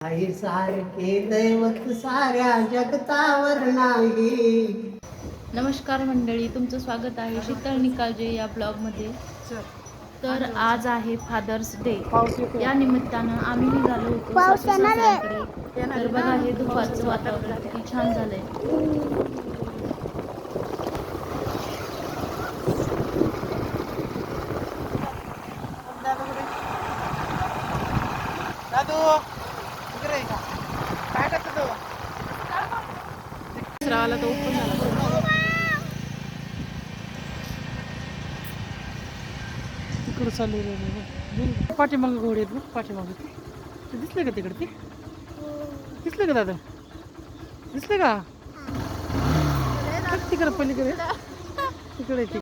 आई सारखे दैवत साऱ्या जगतावर नाही. नमस्कार मंडळी, तुमचं स्वागत आहे शीतल निकालजे या ब्लॉगमध्ये. तर आज आहे फादर्स डे. या निमित्तानं आम्ही निघालो होतो सासू-सासऱ्यांकडे. तर बघा हे दुपारचं वातावरण किती छान झालंय. दुसरावाला तो ओपन झाला. तिकडं चालू राहिले पाठीमागं घोडे आहेत ना, पाठीमागं ते दिसले का तिकडे? ते दिसले का दादा? दिसले का तिकडं पलीकडे तिकडे ते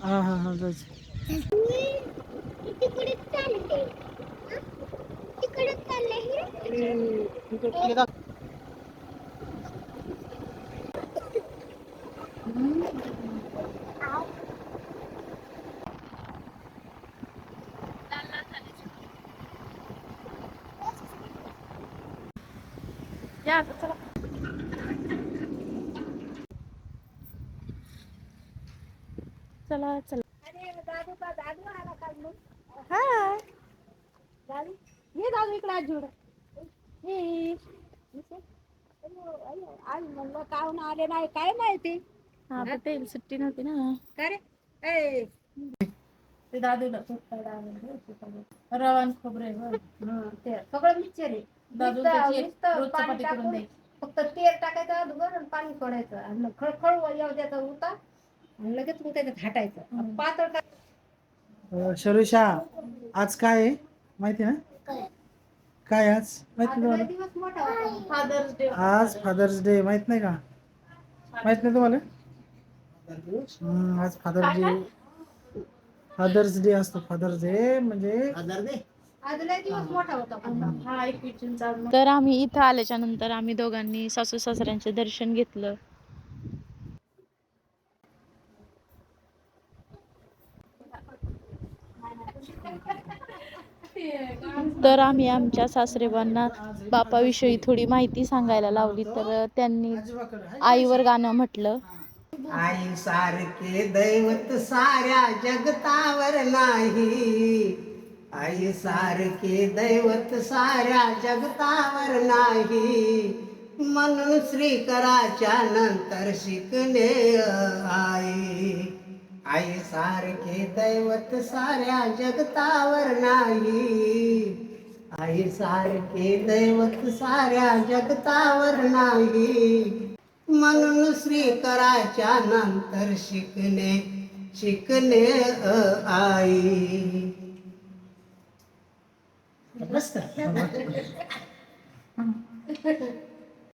हा हा हा जायचं. या चला. चला चला. ये दादू इकडे आज जोड आज म्हणलं काहून आले नाही काय माहिती. हा पटेल सुट्टी नव्हती ना. का रे ए ते दादूला रवान खोबरे ते सगळं मिक्सर आहे. दादू नुसतं पाणी टाकून फक्त तेल टाकायचं अगोदर आणि पाणी सोडायचं आणि खळखळ येऊ द्यायचा उता आणि लगेच मग त्याच्यात हाटायचं पातळ शरीषा आज काय आहे माहिती ना? काय आज माहिती तुम्हाला? दिवस मोठा होता. Father's day. आज फादर्स डे माहित नाही का? माहित नाही तुम्हाला? आज फादर्स डे असतो. फादर्स डे म्हणजे आजला दिवस मोठा होता. तर आम्ही इथं आल्याच्या नंतर आम्ही दोघांनी सासू सासऱ्यांचे दर्शन घेतलं. तर आम्ही आमच्या सासरेबांना बापाविषयी थोडी माहिती सांगायला लावली. तर त्यांनी आईवर गाणं म्हटलं. आई सारखे दैवत साऱ्या जगतावर नाही. आई सारखे दैवत साऱ्या जगतावर नाही. म्हणून श्रीकराच्या नंतर शिकणे आई. आई सारखे दैवत साऱ्या जगतावर नाही. आई सारखे दैवत साऱ्या जगतावर नाही. म्हणून श्रीकराच्या नंतर शिकणे आई.